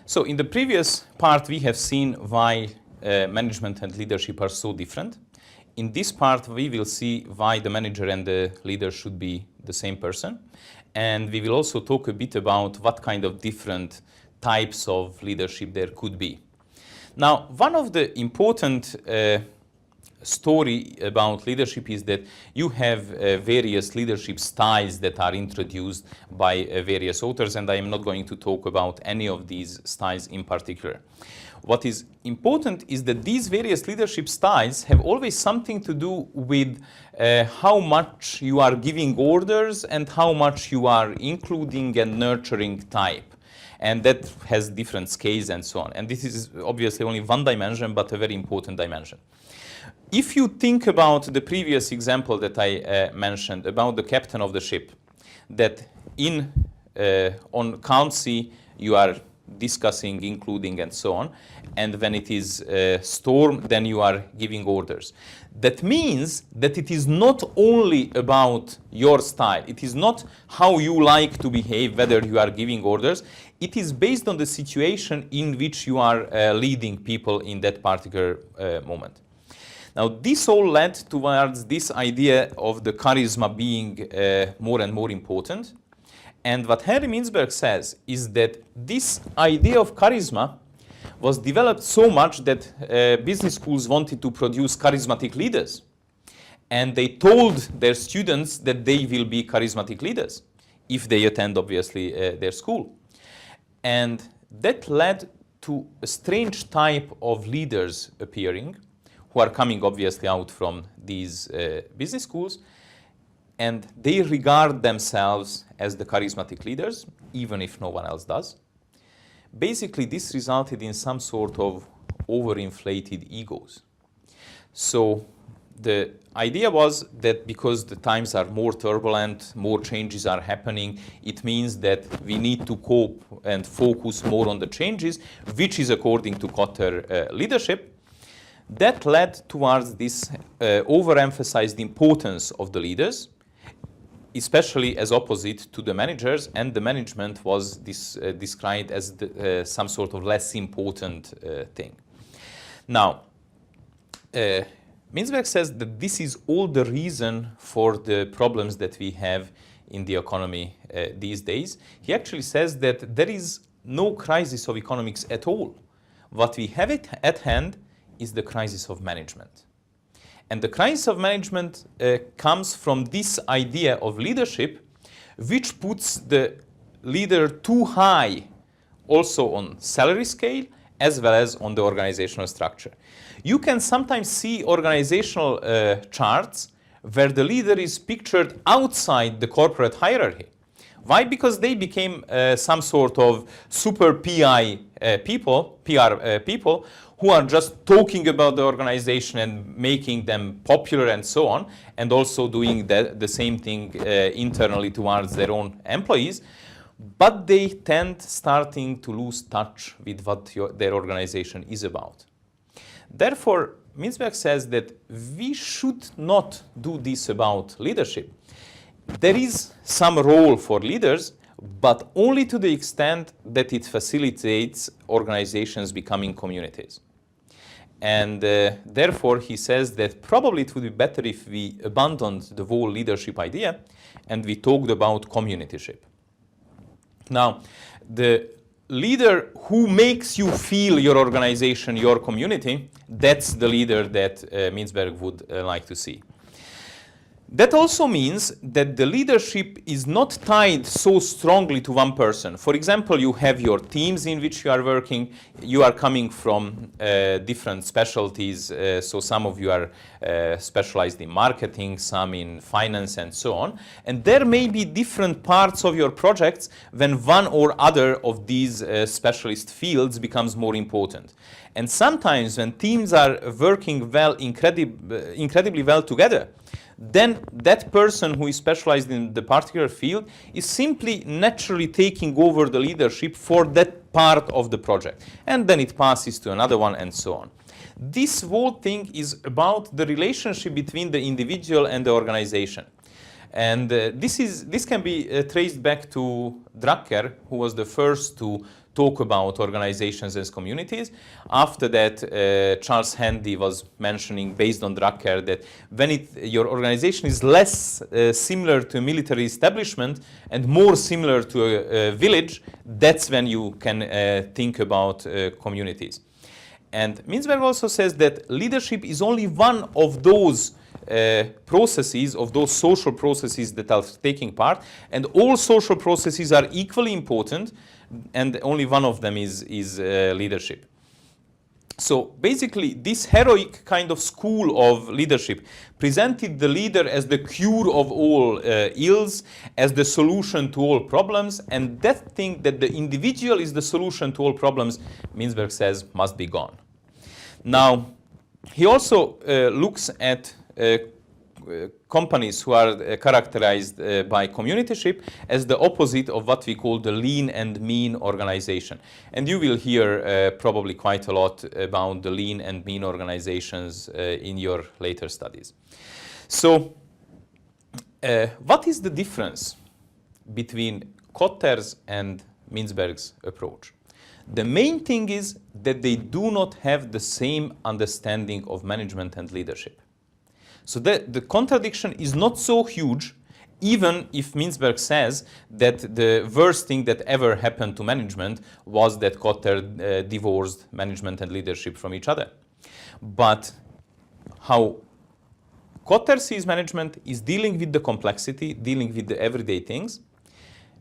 So in the previous part, we have seen why management and leadership are so different. In this part, we will see why the manager and the leader should be the same person. And we will also talk a bit about what kind of different types of leadership there could be. Now, one of the important story about leadership is that you have various leadership styles that are introduced by various authors, and I am not going to talk about any of these styles in particular. What is important is that these various leadership styles have always something to do with how much you are giving orders and how much you are including and nurturing type. And that has different scales and so on. And this is obviously only one dimension, but a very important dimension. If you think about the previous example that I mentioned about the captain of the ship, that on calm sea you are discussing, including, and so on, and when it is storm, then you are giving orders. That means that it is not only about your style. It is not how you like to behave, whether you are giving orders. It is based on the situation in which you are leading people in that particular moment. Now, this all led towards this idea of the charisma being more and more important. And what Henry Mintzberg says is that this idea of charisma was developed so much that business schools wanted to produce charismatic leaders. And they told their students that they will be charismatic leaders if they attend, obviously, their school. And that led to a strange type of leaders appearing, who are coming obviously out from these business schools, and they regard themselves as the charismatic leaders, even if no one else does. Basically, this resulted in some sort of overinflated egos. So the idea was that because the times are more turbulent, more changes are happening, it means that we need to cope and focus more on the changes, which is according to Kotter leadership. That led towards this overemphasized importance of the leaders, especially as opposite to the managers, and the management was described as some sort of less important thing. Now, Mintzberg says that this is all the reason for the problems that we have in the economy these days. He actually says that there is no crisis of economics at all. What we have at hand is the crisis of management. And the crisis of management comes from this idea of leadership, which puts the leader too high also on salary scale as well as on the organizational structure. You can sometimes see organizational charts where the leader is pictured outside the corporate hierarchy. Why? Because they became some sort of super PR people who are just talking about the organization and making them popular and so on, and also doing the same thing internally towards their own employees. But they tend starting to lose touch with what their organization is about. Therefore, Mintzberg says that we should not do this about leadership. There is some role for leaders, but only to the extent that it facilitates organizations becoming communities. And therefore, he says that probably it would be better if we abandoned the whole leadership idea and we talked about communityship. Now, the leader who makes you feel your organization, your community, that's the leader that Mintzberg would like to see. That also means that the leadership is not tied so strongly to one person. For example, you have your teams in which you are working. You are coming from different specialties. So some of you are specialized in marketing, some in finance, and so on. And there may be different parts of your projects when one or other of these specialist fields becomes more important. And sometimes when teams are working well, incredibly well together, then that person who is specialized in the particular field is simply naturally taking over the leadership for that part of the project. And then it passes to another one and so on. This whole thing is about the relationship between the individual and the organization. And this can be traced back to Drucker, who was the first to talk about organizations as communities. After that, Charles Handy was mentioning, based on Drucker, that when your organization is less similar to a military establishment and more similar to a village, that's when you can think about communities. And Mintzberg also says that leadership is only one of those processes, of those social processes that are taking part, and all social processes are equally important, and only one of them is leadership. So basically, this heroic kind of school of leadership presented the leader as the cure of all ills, as the solution to all problems, and that thing that the individual is the solution to all problems, Mintzberg says, must be gone. Now, he also looks at companies who are characterized by communityship as the opposite of what we call the lean and mean organization. And you will hear probably quite a lot about the lean and mean organizations in your later studies. So what is the difference between Kotter's and Mintzberg's approach? The main thing is that they do not have the same understanding of management and leadership. So the contradiction is not so huge, even if Mintzberg says that the worst thing that ever happened to management was that Kotter divorced management and leadership from each other. But how Kotter sees management is dealing with the complexity, dealing with the everyday things,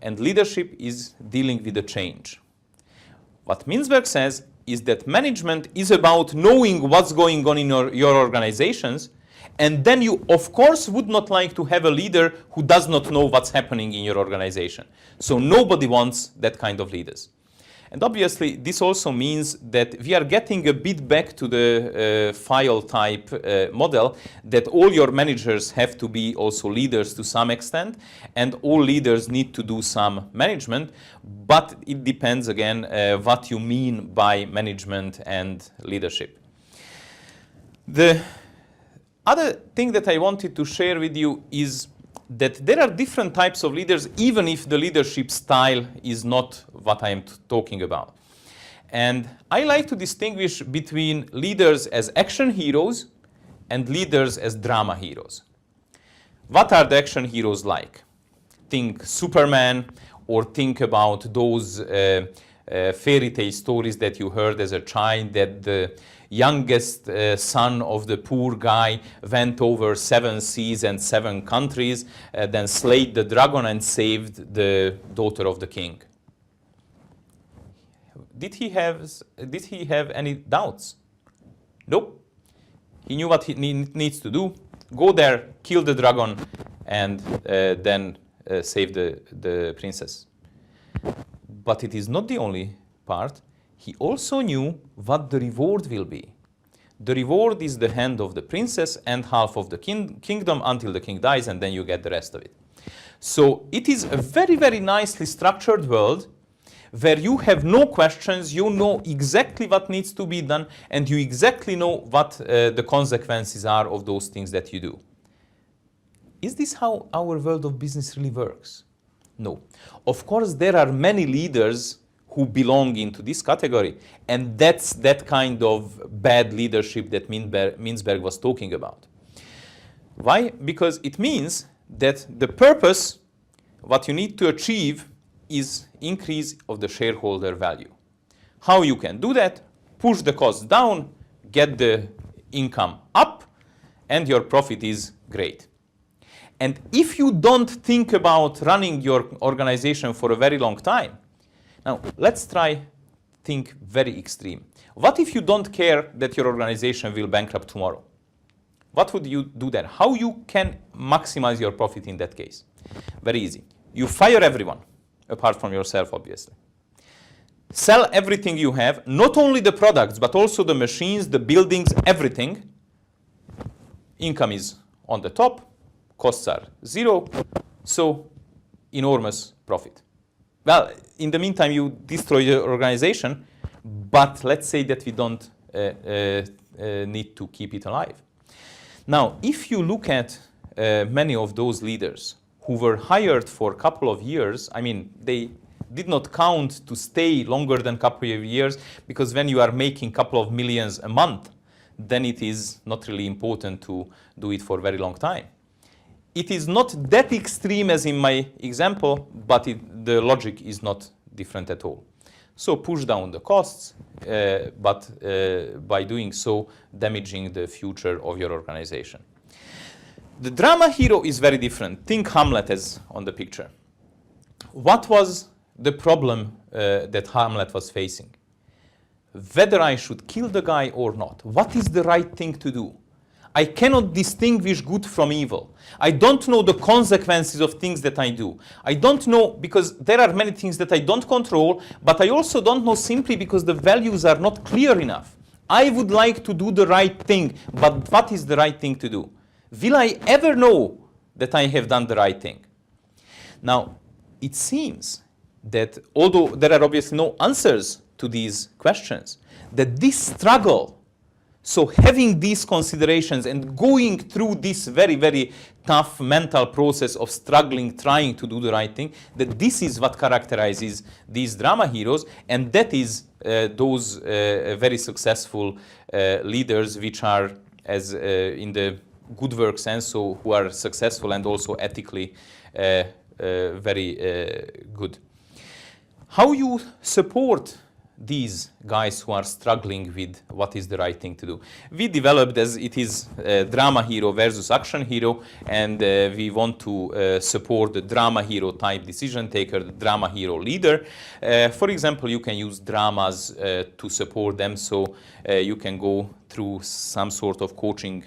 and leadership is dealing with the change. What Mintzberg says is that management is about knowing what's going on in your organizations, and then you, of course, would not like to have a leader who does not know what's happening in your organization. So nobody wants that kind of leaders. And obviously, this also means that we are getting a bit back to the file type model, that all your managers have to be also leaders to some extent, and all leaders need to do some management, but it depends again what you mean by management and leadership. The other thing that I wanted to share with you is that there are different types of leaders, even if the leadership style is not what I am talking about. And I like to distinguish between leaders as action heroes and leaders as drama heroes. What are the action heroes like? Think Superman, or think about those fairy tale stories that you heard as a child, that the youngest son of the poor guy went over 7 seas and 7 countries, then slayed the dragon and saved the daughter of the king. Did he have any doubts? Nope. He knew what he needs to do. Go there, kill the dragon, and then save the princess. But it is not the only part. He also knew what the reward will be. The reward is the hand of the princess and half of the kingdom until the king dies, and then you get the rest of it. So it is a very, very nicely structured world where you have no questions, you know exactly what needs to be done, and you exactly know what the consequences are of those things that you do. Is this how our world of business really works? No. Of course, there are many leaders who belong into this category, and that's that kind of bad leadership that Mintzberg was talking about. Why? Because it means that the purpose, what you need to achieve, is increase of the shareholder value. How you can do that? Push the costs down, get the income up, and your profit is great. And if you don't think about running your organization for a very long time, now let's think very extreme. What if you don't care that your organization will bankrupt tomorrow? What would you do then? How you can maximize your profit in that case? Very easy. You fire everyone, apart from yourself, obviously. Sell everything you have, not only the products, but also the machines, the buildings, everything. Income is on the top, costs are zero, so enormous profit. Well, in the meantime, you destroy your organization, but let's say that we don't need to keep it alive. Now, if you look at many of those leaders who were hired for a couple of years, I mean, they did not count to stay longer than a couple of years, because when you are making a couple of millions a month, then it is not really important to do it for a very long time. It is not that extreme as in my example, but the logic is not different at all. So push down the costs, but by doing so, damaging the future of your organization. The drama hero is very different. Think Hamlet as on the picture. What was the problem that Hamlet was facing? Whether I should kill the guy or not. What is the right thing to do? I cannot distinguish good from evil. I don't know the consequences of things that I do. I don't know because there are many things that I don't control, but I also don't know simply because the values are not clear enough. I would like to do the right thing, but what is the right thing to do? Will I ever know that I have done the right thing? Now, it seems that although there are obviously no answers to these questions, that this struggle, so having these considerations and going through this very, very tough mental process of struggling, trying to do the right thing, that this is what characterizes these drama heroes, and that is those very successful leaders which are, as in the good work sense, so who are successful and also ethically very good. How you support these guys who are struggling with what is the right thing to do? We developed as it is drama hero versus action hero, and we want to support the drama hero type decision taker, the drama hero leader. For example, you can use dramas to support them, so you can go through some sort of coaching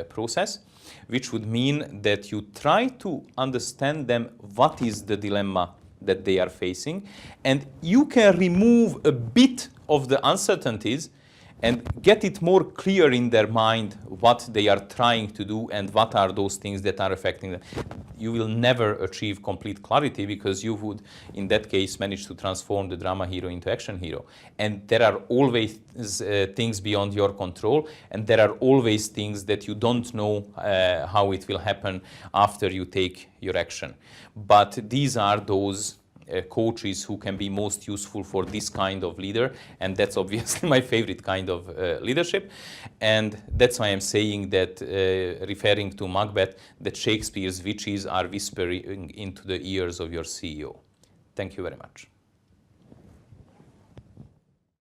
process, which would mean that you try to understand them what is the dilemma that they are facing, and you can remove a bit of the uncertainties and get it more clear in their mind what they are trying to do and what are those things that are affecting them. You will never achieve complete clarity because you would, in that case, manage to transform the drama hero into action hero. And there are always things beyond your control, and there are always things that you don't know how it will happen after you take your action. But these are those coaches who can be most useful for this kind of leader, and that's obviously my favorite kind of leadership. And that's why I'm saying that, referring to Macbeth, that Shakespeare's witches are whispering into the ears of your CEO. Thank you very much.